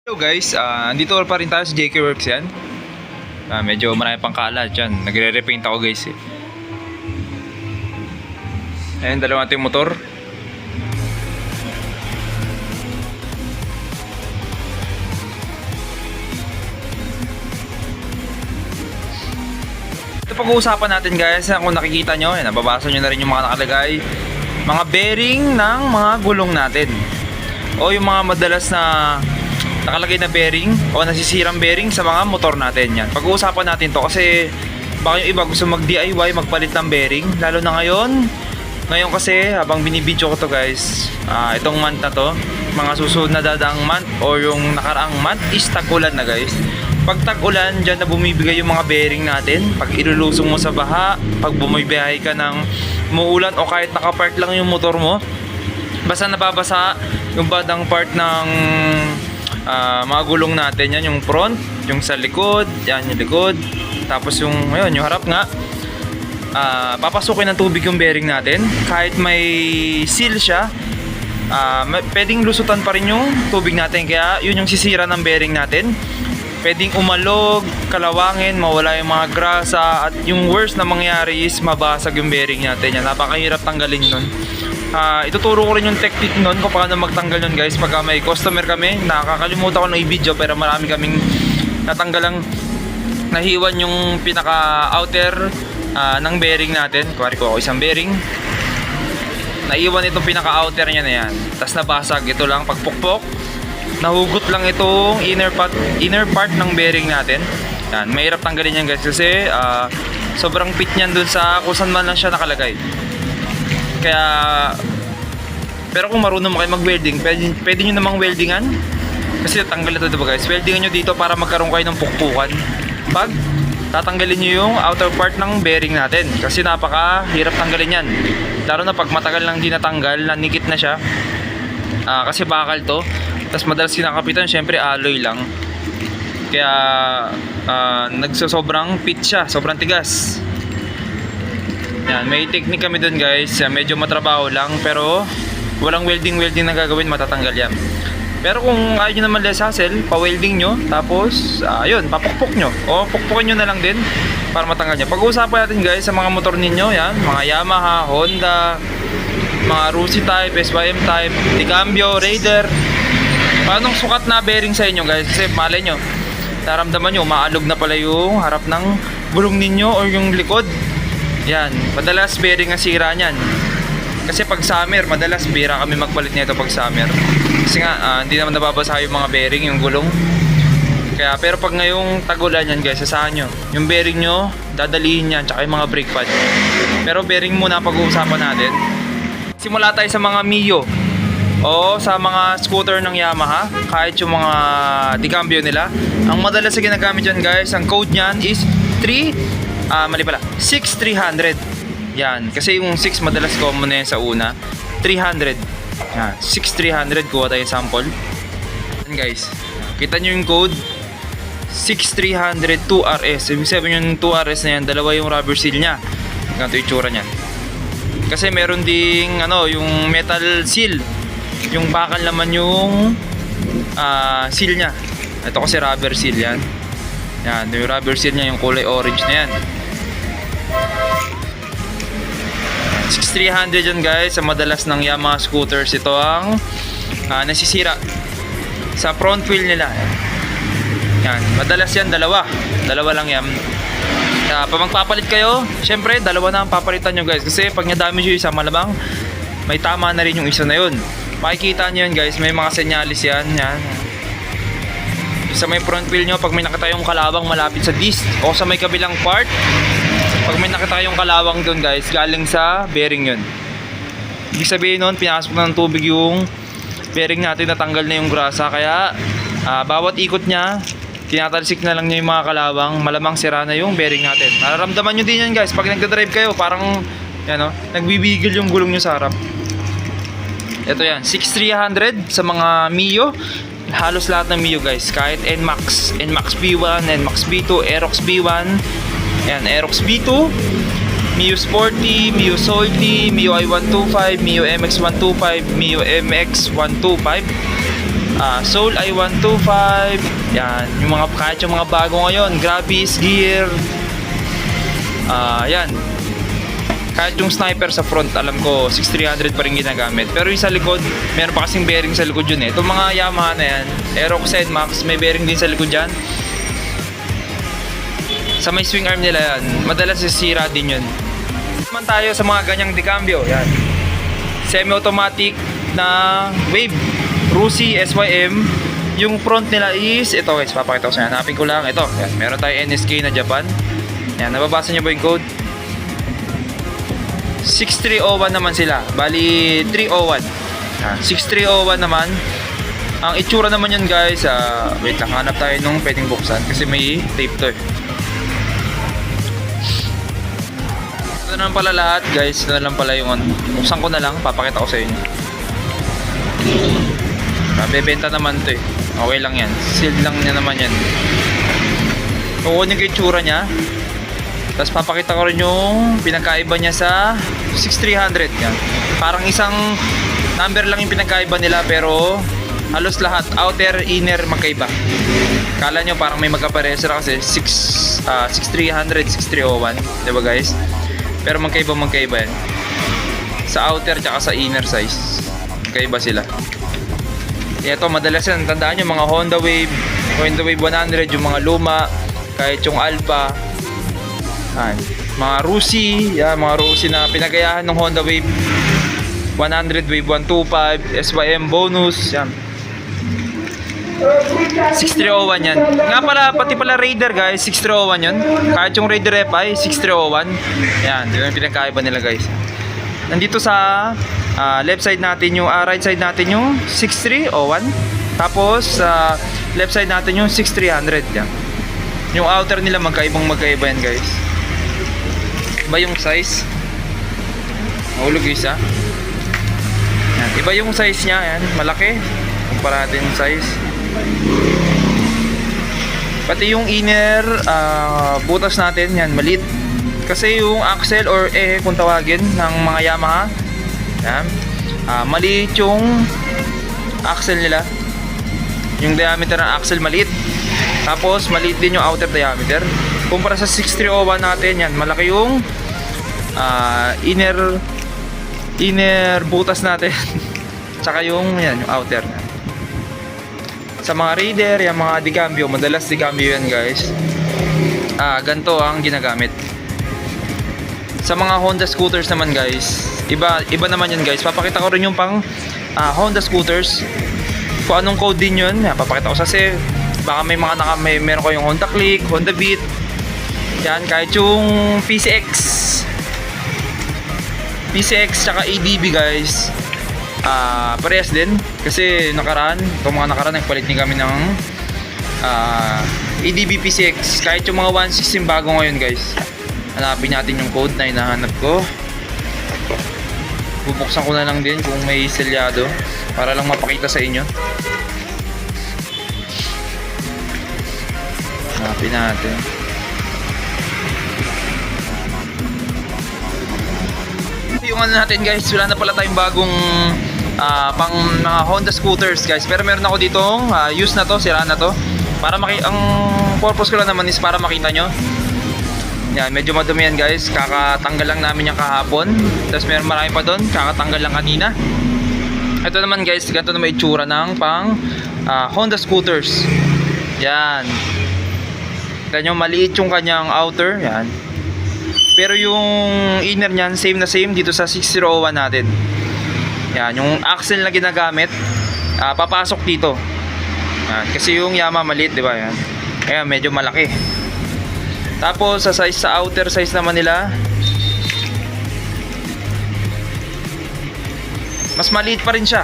Hello guys, andito pa rin tayo sa JK Works yan. Medyo marami pang kalat dyan. Nagre-repaint ako guys eh. Ayan, dalawa natin yung motor. Ito pag-uusapan natin guys, kung nakikita nyo, yan, nababasa nyo na rin yung mga nakalagay. Mga bearing ng mga gulong natin. O yung mga madalas na nakalagay na bearing o nasisirang bearing sa mga motor natin yan. Pag-uusapan natin to kasi baka yung iba gusto mag-DIY, magpalit ng bearing. Lalo na ngayon. Ngayon kasi habang binibidyo ko to guys, itong month na to, mga susunod na dadaang month o yung nakaraang month is tag-ulan na guys. Pag tag-ulan, dyan na bumibigay yung mga bearing natin. Pag ilulusong mo sa baha, pag bumibiyahe ka ng muulan o kahit nakapark lang yung motor mo, basta nababasa yung badang part ng mga gulong natin, yan yung front, yung sa likod, yan yung likod, tapos yung ayun, yung harap nga. Papasukin ng tubig yung bearing natin kahit may seal siya. Pwedeng lusutan pa rin yung tubig natin, kaya yun yung sisira ng bearing natin. Pwedeng umalog, kalawangin, mawala yung mga grasa, at yung worst na mangyari is mabasag yung bearing natin. Yan, napakahirap tanggalin nun. Ituturo ko rin yung technique nun kung paano magtanggal nun guys. Pagka may customer kami, nakakalimutan ko na i-video pero marami kaming natanggalang nahiwan yung pinaka outer ng bearing natin. Kuwari ko ako isang bearing, naiwan itong pinaka outer nya na yan, tapos nabasag. Ito lang pagpukpok, nahugot lang itong inner part ng bearing natin. Yan, mahirap tanggalin yan guys kasi sobrang fit nyan dun sa kung saan man lang siya nakalagay. Kaya, pero kung marunong mo kayo mag-welding, pwede nyo namang weldingan. Kasi tatanggal ito diba guys, weldingan nyo dito para magkaroon kayo ng pukpukan pag tatanggalin nyo yung outer part ng bearing natin. Kasi napaka-hirap tanggalin yan, lalo na pag matagal lang di natanggal, nanikit na siya. Kasi bakal to, tapos madalas kinakapitan, syempre alloy lang. Kaya nagsosobrang fit siya, sobrang tigas. Yan, may technique kami dun guys. Medyo matrabaho lang pero walang welding na gagawin, matatanggal yan. Pero kung ayaw nyo naman less hassle, pa-welding nyo, tapos ayun, papukpok nyo o pukpukin nyo na lang din para matanggal nyo. Pag-uusapan natin guys sa mga motor ninyo, yan, mga Yamaha, Honda, mga Rusi type, SYM type, Dicambio, Raider. Paanong sukat na bearing sa inyo guys? Kasi malay nyo, naramdaman nyo, maalog na pala yung harap ng gulong ninyo o yung likod. Yan, madalas bearing ang sira niyan. Kasi pag summer, madalas bira kami magpalit nito pag summer. Kasi nga, hindi naman nababasa yung mga bearing, yung gulong. Kaya, pero pag ngayong tag-ulan yan guys, sasahan nyo. Yung bearing nyo, dadalihin yan, tsaka yung mga brake pad. Pero bearing muna pag-uusapan natin. Simula tayo sa mga Mio o sa mga scooter ng Yamaha, kahit yung mga Dicambio nila. Ang madalas na ginagamit dyan guys, ang code nyan is 6300. Yan, kasi yung 6 madalas common na yan sa una. 300. Yan, 6300, kuha tayo sample. Yan guys, kita nyo yung code 6300 2RS. Ibig sabihin yung 2RS na yan, dalawa yung rubber seal nya. Ganito yung tsura nya. Kasi meron ding yung metal seal. Yung bakal naman yung seal nya. Ito kasi rubber seal yan. Yan, yung rubber seal nya, yung kulay orange na yan. 6300 yan guys. Sa madalas ng Yamaha scooters, ito ang nasisira sa front wheel nila. Yan, madalas yan, dalawa lang yan. Pag magpapalit kayo, syempre dalawa na ang papalitan nyo guys. Kasi pag na-damage yung isa, malamang may tama na rin yung isa na yun. Makikita nyo yan guys, may mga senyalis yan. Yan, sa may front wheel nyo, pag may nakita yung kalawang malapit sa disc o sa may kabilang part, pag may nakita yung kalawang dun guys, galing sa bearing yun. Ibig sabihin nun, pinasok na ng tubig yung bearing natin, natanggal na yung grasa. Kaya bawat ikot nya, tinatalsik na lang niya yung mga kalawang, malamang sira na yung bearing natin. Nararamdaman nyo din yan guys, pag nagdadrive kayo, parang nagbibigil yung gulong nyo sa harap. Ito yan, 6300 sa mga Mio. Halos lahat ng Mio guys, kahit NMAX B1, NMAX B2, Aerox B1, yan, Aerox B2, Mio Sporty, Mio Salty, Mio i125, Mio MX125, Mio MX125. Soul i125. Yan, yung mga kahit yung mga bago ngayon, Gravis gear. Yan. Kahit yung sniper sa front, alam ko 6300 pa rin ginagamit. Pero yung sa likod, meron pa kasing bearing sa likod yun eh. Itong mga Yamaha na yan, Aerox NMAX, may bearing din sa likod dyan. Sa may swing arm nila yan, madalas sisira din yun. Naman tayo sa mga ganyang decambio. Yan. Semi-automatic na Wave Rusi SYM. Yung front nila is, ito guys, papakita ko sa inyo. Hanapin ko lang, ito. Yan. Meron tayo NSK na Japan. Yan, nababasa niyo ba yung code? 6301 naman sila. Bali 301. 6301 naman. Ang itsura naman yun guys, wait lang, hanap tayo nung pwedeng buksan kasi may tape to eh. Ito na lang pala lahat guys. Ito na lang pala yung buksan ko na lang, papakita ko sa inyo. Bebenta naman to eh. Okay lang yan. Sealed lang niya naman yan. Kukunin ko yung itsura niya. Tapos papakita ko rin yung pinagkaiba niya sa 6300 yan. Parang isang number lang yung pinagkaiba nila pero halos lahat outer, inner magkaiba. Kala nyo parang may magkapares kasi 6300, 6301, 'di ba guys? Pero magkaiba yan. Sa outer tsaka sa inner size. Magkaiba sila. Ito madalas yan, tandaan nyo mga Honda Wave 100, yung mga luma, kahit yung Alpha. Mga Rusi, mga Rusi na pinagayahan ng Honda Wave 100, Wave 125, SYM bonus, yan. 6301 yan. Nga pala, pati pala Raider guys, 6301 yun. Kahit yung Raider FI, 6301. Yan, yun yung pinagkaiba nila guys. Nandito sa left side natin yung, right side natin yung 6301. Tapos, left side natin yung 6300. Yan. Yung outer nila magkaiba yan guys. Iba yung size. Mahulog isa. Yan. Iba yung size niya. Yan. Malaki. Kumpara natin yung size. Pati yung inner butas natin. Yan. Maliit. Kasi yung axle or kung tawagin ng mga Yamaha. Yan. Maliit yung axle nila. Yung diameter ng axle maliit. Tapos maliit din yung outer diameter. Kumpara sa 6301 natin, yan malaki yung inner butas natin. Tsaka yung yan, yung outer. Sa mga Raider, yung mga decambio, madalas decambio yan guys. Ganito ang ginagamit. Sa mga Honda scooters naman guys, iba naman yan guys. Papakita ko rin yung pang Honda scooters. Kung anong code din yun, papakita ko sa sale. Baka may mga meron ko yung Honda Click, Honda Beat. Yan, kahit yung PCX tsaka ADB guys, parehas din. Kasi itong mga nakaraan nagpalit din kami ng ADB PCX. Kahit yung mga 116 bago ngayon guys. Hanapin natin yung code na hinahanap ko. Bubuksan ko na lang din kung may selyado para lang mapakita sa inyo. Hanapin natin. Yung natin guys, wala na pala tayong bagong pang mga Honda scooters guys. Pero meron ako ditong use na to, sira na to. Para ang purpose ko lang naman is para makita nyo. Yan, medyo madumi yan guys. Kakatanggal lang namin yung kahapon. Tapos meron marami pa doon, kakatanggal lang kanina. Ito naman guys, ganito na may itsura ng pang Honda scooters. Yan. Tignan nyo, maliit yung kanyang outer. Yan. Pero yung inner niyan, same na same dito sa 6001 natin. Yan, yung axle na ginagamit, papasok dito. Yan, kasi yung Yamaha maliit, di ba? Yan. Kaya medyo malaki. Tapos sa size, sa outer size naman nila, mas maliit pa rin siya.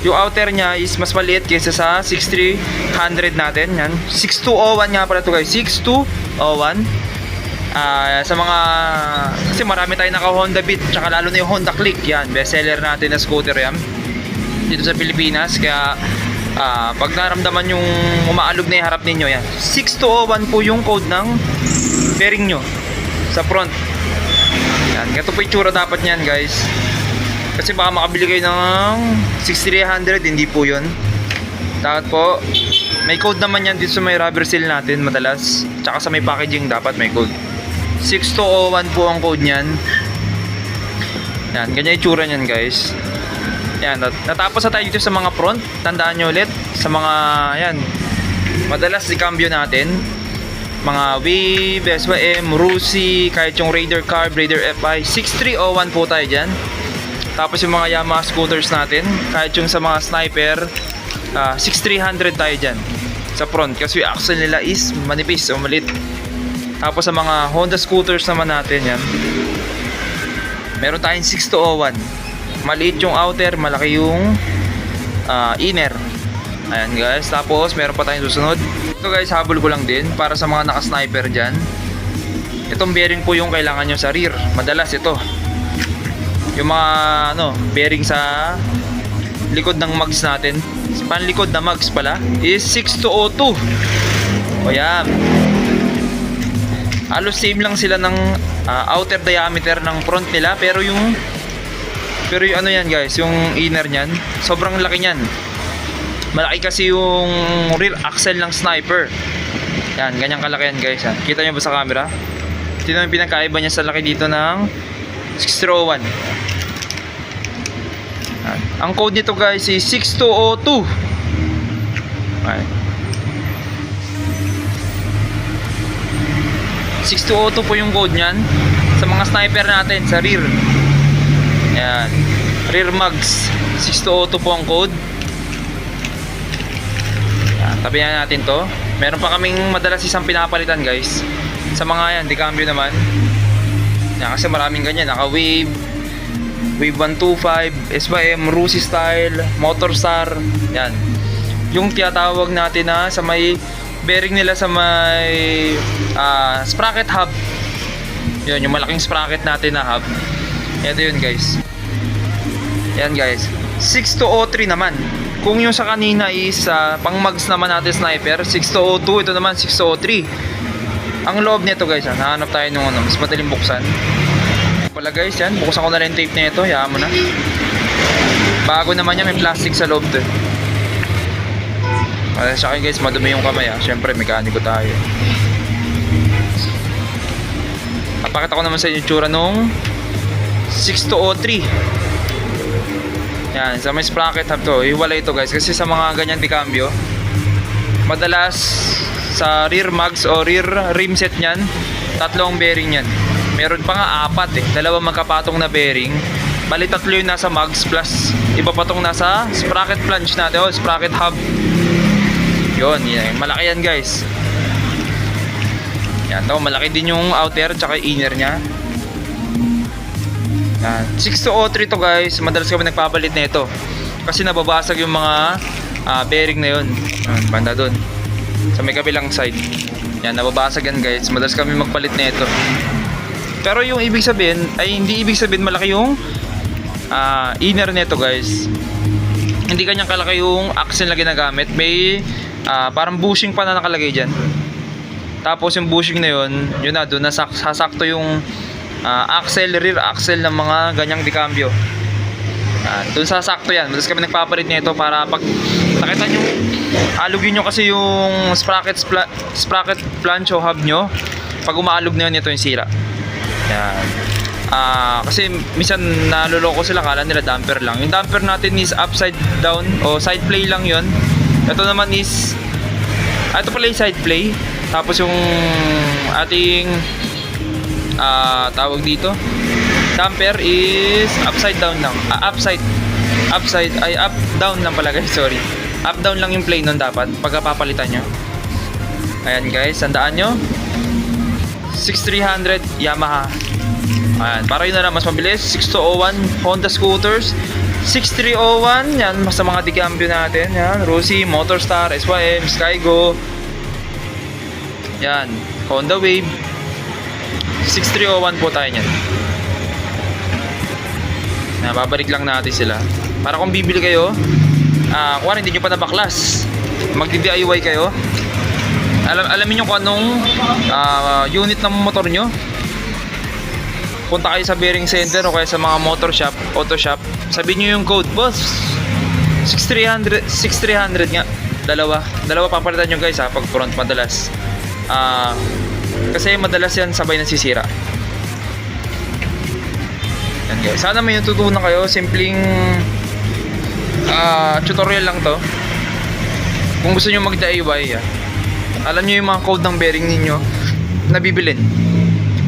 Yung outer niya is mas maliit kaysa sa 6300 natin. Yan. 6201 nga pala ito guys. 6201. Sa mga, kasi marami tayo naka Honda Beat, tsaka lalo na yung Honda Click. Yan, best seller natin na scooter yan dito sa Pilipinas. Kaya pag naramdaman yung umaalog na yung harap ninyo, yan, 6201 po yung code ng bearing nyo sa front. Yan, ganito po yung tsura dapat nyan guys. Kasi baka makabili kayo ng 6300, hindi po yun. Dapat po, may code naman yan dito sa may rubber seal natin madalas. Tsaka sa may packaging dapat may code. 6201 po ang code niyan. Yan, ganyan itsura niyan guys. Yan, natapos na tayo dito sa mga front. Tandaan nyo ulit, sa mga, yan, madalas di cambio natin. Mga Wave, SYM, Rusi, kahit yung Raider Carb, Raider FI. 6301 po tayo dyan. Tapos yung mga Yamaha scooters natin, kahit yung sa mga Sniper, 6300 tayo dyan sa front kasi yung axle nila is manipis o malit. Tapos sa mga Honda scooters naman natin yan, meron tayong 6201. Maliit yung outer, malaki yung inner. Ayan guys, tapos meron pa tayong susunod. Ito guys, habol ko lang din para sa mga naka-sniper dyan. Itong bearing po yung kailangan nyo sa rear. Madalas ito yung mga bearing sa likod ng mugs natin, panlikod na mugs pala, is 6202. O yan, halos same lang sila ng outer diameter ng front nila, pero yung ano yan guys, yung inner nyan sobrang laki nyan. Malaki kasi yung rear axle ng Sniper. Yan, ganyang kalaki yan guys. Yan. Kita nyo ba sa camera? Ito yung pinakaiba niya sa laki dito ng 6301. Yan. Ang code nito guys is 6202. Okay. 6202 po yung code nyan sa mga Sniper natin sa rear. Yan, rear mugs 6202 po ang code. Yan, tabihan natin to. Meron pa kaming madalas isang pinapalitan guys sa mga yan, di cambio naman. Yan, kasi maraming ganyan, naka Wave, Wave 125, SYM, Rusi style, Motorstar. Yan, yung tinatawag natin na sa may bearing nila sa may sprocket hub. Yun, yung malaking sprocket natin na hub. Ito yun guys. Yan guys, 6203 naman. Kung yung sa kanina is pang mugs naman natin Sniper, 6202. Ito naman 603. Ang loob nito guys, nahanap tayo nung mas madaling buksan. Wala guys, yan, buksan ko na rin tape nito. Hayaan mo na. Bago naman yan, may plastic sa loob to. Sa akin guys, madumi yung kamay syempre mekaniko tayo. Napakita ko naman sa inyo yung tsura nung 6203. Yan, sa may sprocket hub to. Iwala ito guys, kasi sa mga ganyan di cambio, madalas sa rear mugs o rear rim set nyan, tatlong bearing yan. Meron pa nga apat dalawang magkapatong na bearing. Bali tatlo yung nasa mugs plus iba patong nasa sprocket flange natin o sprocket hub. Yun, yan, malaki yan guys. Yan to, malaki din yung outer tsaka inner nya. Yan, 6203 to guys. Madalas kami nagpapalit na ito kasi nababasag yung mga bearing na yun. Yan, banda dun sa may kabilang side. Yan, nababasag yan guys. Madalas kami magpalit na ito. Pero yung ibig sabihin ay hindi ibig sabihin malaki yung inner nito guys. Hindi kanyang kalaki yung axle na ginagamit. May parang bushing pa na nakalagay dyan. Tapos yung bushing na yun na doon nasasakto yung axle, rear axle ng mga ganyang di cambio. Doon sasakto yan. Madalas kami nagpapalit nito para pag nakita nyo, alugin nyo kasi yung sprocket flange o hub nyo. Pag umaalog na yun, ito yung sira. Yan. Kasi minsan naloloko sila, kala nila damper lang. Yung damper natin is upside down o side play lang yun. Ito naman is ito pala yung side play. Tapos yung ating tawag dito damper is upside down lang. Up down lang pala guys, sorry. Up down lang yung play nun dapat pagkapapalitan nyo. Ayan guys, tandaan nyo 6300 Yamaha. Ayan, para yun na lang mas mabilis. 6201 Honda scooters, 6301 yan sa mga di cambio natin. Yan, Rusi, Motorstar, SYM, Skygo. Yan, Honda Wave 6301 po tayo nyan. Babalik lang natin sila para kung bibili kayo, kung hindi nyo pa nabaklas, magdi-DIY kayo, alamin nyo kung anong unit ng motor nyo. Punta kayo sa bearing center o kaya sa mga motor shop, auto shop, sabihin nyo yung code, boss 6300 nga, Dalawa papalitan nyo guys ha, pag front madalas. Kasi madalas yan sabay nasisira. Yan guys. Sana may natutunan kayo. Simpleng tutorial lang to. Kung gusto nyo mag-DIY, alam nyo yung mga code ng bearing ninyo na bibilin.